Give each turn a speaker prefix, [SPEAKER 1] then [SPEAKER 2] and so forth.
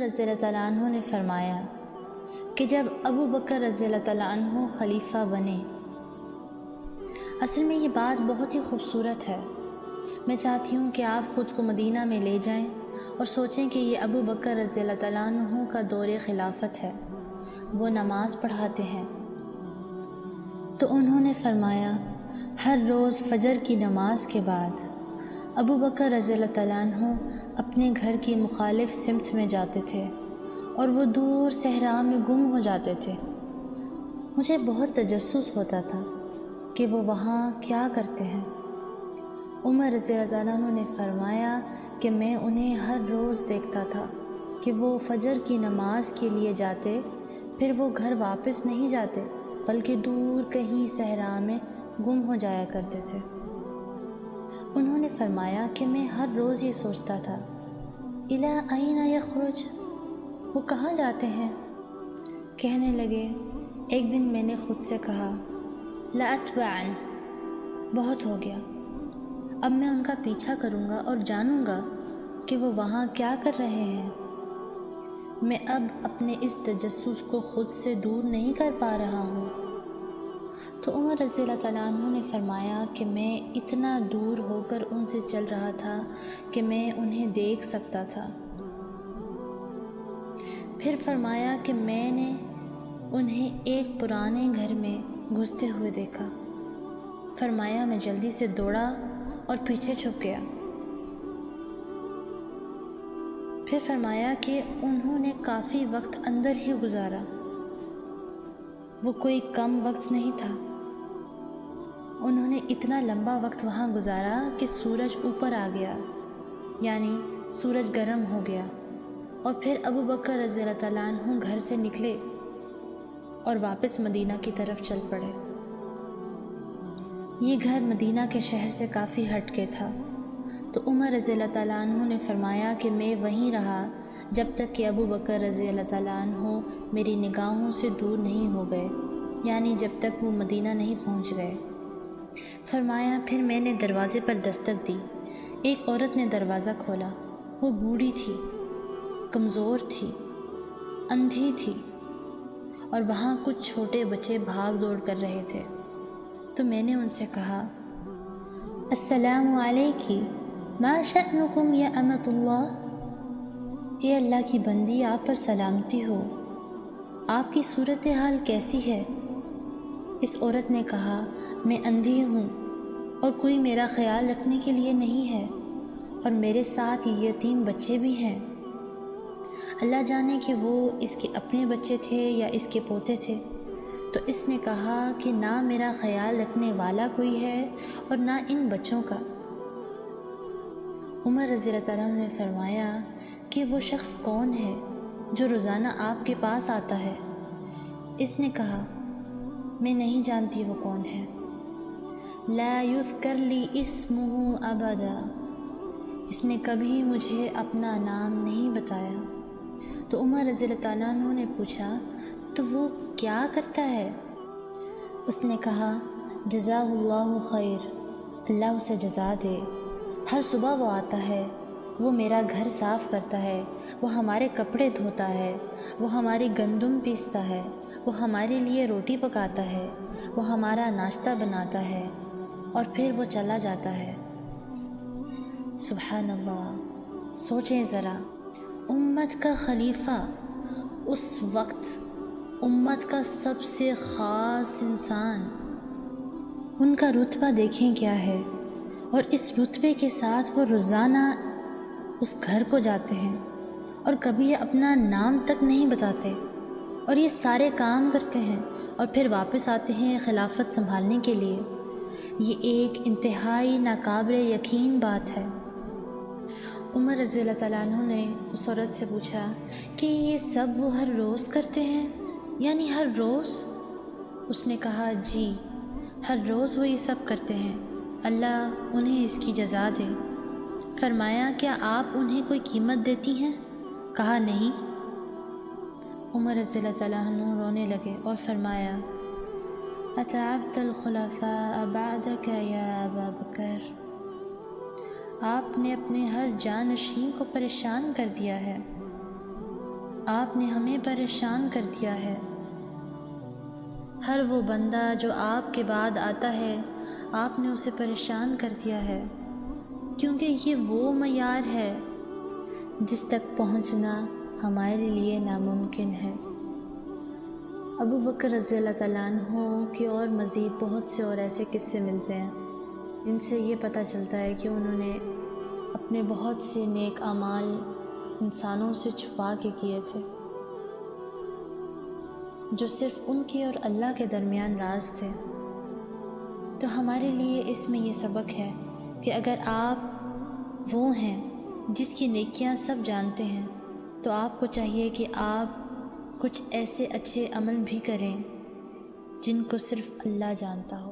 [SPEAKER 1] رضی اللہ تعالیٰ عنہ نے فرمایا کہ جب ابو بکر رضی اللہ تعالیٰ عنہ خلیفہ بنے، اصل میں یہ بات بہت ہی خوبصورت ہے۔ میں چاہتی ہوں کہ آپ خود کو مدینہ میں لے جائیں اور سوچیں کہ یہ ابو بکر رضی اللہ تعالیٰ عنہ کا دور خلافت ہے۔ وہ نماز پڑھاتے ہیں تو انہوں نے فرمایا ہر روز فجر کی نماز کے بعد ابو بکر رضی اللہ تعالیٰ عنہ اپنے گھر کی مخالف سمت میں جاتے تھے اور وہ دور صحرا میں گم ہو جاتے تھے۔ مجھے بہت تجسس ہوتا تھا کہ وہ وہاں کیا کرتے ہیں۔ عمر رضی اللہ تعالیٰ عنہ نے فرمایا کہ میں انہیں ہر روز دیکھتا تھا کہ وہ فجر کی نماز کے لیے جاتے، پھر وہ گھر واپس نہیں جاتے بلکہ دور کہیں صحرا میں گم ہو جایا کرتے تھے۔ انہوں نے فرمایا کہ میں ہر روز یہ سوچتا تھا الی این یخرج، وہ کہاں جاتے ہیں؟ کہنے لگے ایک دن میں نے خود سے کہا لأتبعن، بہت ہو گیا، اب میں ان کا پیچھا کروں گا اور جانوں گا کہ وہ وہاں کیا کر رہے ہیں۔ میں اب اپنے اس تجسس کو خود سے دور نہیں کر پا رہا ہوں۔ تو عمر رضی اللہ تعالیٰ عنہ نے فرمایا کہ میں اتنا دور ہو کر ان سے چل رہا تھا کہ میں انہیں دیکھ سکتا تھا۔ پھر فرمایا کہ میں نے انہیں ایک پرانے گھر میں گھستے ہوئے دیکھا۔ فرمایا میں جلدی سے دوڑا اور پیچھے چھپ گیا۔ پھر فرمایا کہ انہوں نے کافی وقت اندر ہی گزارا، وہ کوئی کم وقت نہیں تھا۔ انہوں نے اتنا لمبا وقت وہاں گزارا کہ سورج اوپر آ گیا، یعنی سورج گرم ہو گیا، اور پھر ابو بکر رضی اللہ تعالیٰ عنہ گھر سے نکلے اور واپس مدینہ کی طرف چل پڑے۔ یہ گھر مدینہ کے شہر سے کافی ہٹ کے تھا، تو عمر رضی اللہ تعالیٰ عنہ نے فرمایا کہ میں وہیں رہا جب تک کہ ابو بکر رضی اللہ تعالیٰ عنہ میری نگاہوں سے دور نہیں ہو گئے، یعنی جب تک وہ مدینہ نہیں پہنچ گئے۔ فرمایا پھر میں نے دروازے پر دستک دی، ایک عورت نے دروازہ کھولا۔ وہ بوڑھی تھی، کمزور تھی، اندھی تھی، اور وہاں کچھ چھوٹے بچے بھاگ دوڑ کر رہے تھے۔ تو میں نے ان سے کہا السلام علیکی ما شأنکم یا امۃ اللہ، اے اللہ کی بندی آپ پر سلامتی ہو، آپ کی صورتحال کیسی ہے؟ اس عورت نے کہا میں اندھی ہوں اور کوئی میرا خیال رکھنے کے لیے نہیں ہے، اور میرے ساتھ یتیم بچے بھی ہیں۔ اللہ جانے کہ وہ اس کے اپنے بچے تھے یا اس کے پوتے تھے۔ تو اس نے کہا کہ نہ میرا خیال رکھنے والا کوئی ہے اور نہ ان بچوں کا۔ عمر رضی اللہ تعالیٰ عنہ نے فرمایا کہ وہ شخص کون ہے جو روزانہ آپ کے پاس آتا ہے؟ اس نے کہا میں نہیں جانتی وہ کون ہے۔ لا یذکر لی اسمہ ابدا، اس نے کبھی مجھے اپنا نام نہیں بتایا۔ تو عمر رضی اللہ تعالیٰ عنہ نے پوچھا تو وہ کیا کرتا ہے؟ اس نے کہا جزاہ اللہ خیر، اللہ اسے جزا دے۔ ہر صبح وہ آتا ہے، وہ میرا گھر صاف کرتا ہے، وہ ہمارے کپڑے دھوتا ہے، وہ ہماری گندم پیستا ہے، وہ ہمارے لیے روٹی پکاتا ہے، وہ ہمارا ناشتہ بناتا ہے، اور پھر وہ چلا جاتا ہے۔ سبحان اللہ، سوچیں ذرا، امت کا خلیفہ، اس وقت امت کا سب سے خاص انسان، ان کا رتبہ دیکھیں کیا ہے، اور اس رتبے کے ساتھ وہ روزانہ اس گھر کو جاتے ہیں اور کبھی اپنا نام تک نہیں بتاتے، اور یہ سارے کام کرتے ہیں اور پھر واپس آتے ہیں خلافت سنبھالنے کے لیے۔ یہ ایک انتہائی ناقابل یقین بات ہے۔ عمر رضی اللہ تعالیٰ عنہ نے اس عورت سے پوچھا کہ یہ سب وہ ہر روز کرتے ہیں، یعنی ہر روز؟ اس نے کہا جی، ہر روز وہ یہ سب کرتے ہیں، اللہ انہیں اس کی جزا دے۔ فرمایا کیا آپ انہیں کوئی قیمت دیتی ہیں؟ کہا نہیں۔ عمر رضی اللہ تعالیٰ عنہ رونے لگے اور فرمایا اتعبت الخلفاء بعدک یا ابا بکر، آپ نے اپنے ہر جانشین کو پریشان کر دیا ہے۔ آپ نے ہمیں پریشان کر دیا ہے۔ ہر وہ بندہ جو آپ کے بعد آتا ہے آپ نے اسے پریشان کر دیا ہے، کیونکہ یہ وہ معیار ہے جس تک پہنچنا ہمارے لیے ناممکن ہے۔ ابو بکر رضی اللہ تعالیٰ عنہ کے اور مزید بہت سے اور ایسے قصے ملتے ہیں جن سے یہ پتہ چلتا ہے کہ انہوں نے اپنے بہت سے نیک اعمال انسانوں سے چھپا کے کیے تھے، جو صرف ان کے اور اللہ کے درمیان راز تھے۔ تو ہمارے لیے اس میں یہ سبق ہے کہ اگر آپ وہ ہیں جس کی نیکیاں سب جانتے ہیں تو آپ کو چاہیے کہ آپ کچھ ایسے اچھے عمل بھی کریں جن کو صرف اللہ جانتا ہو۔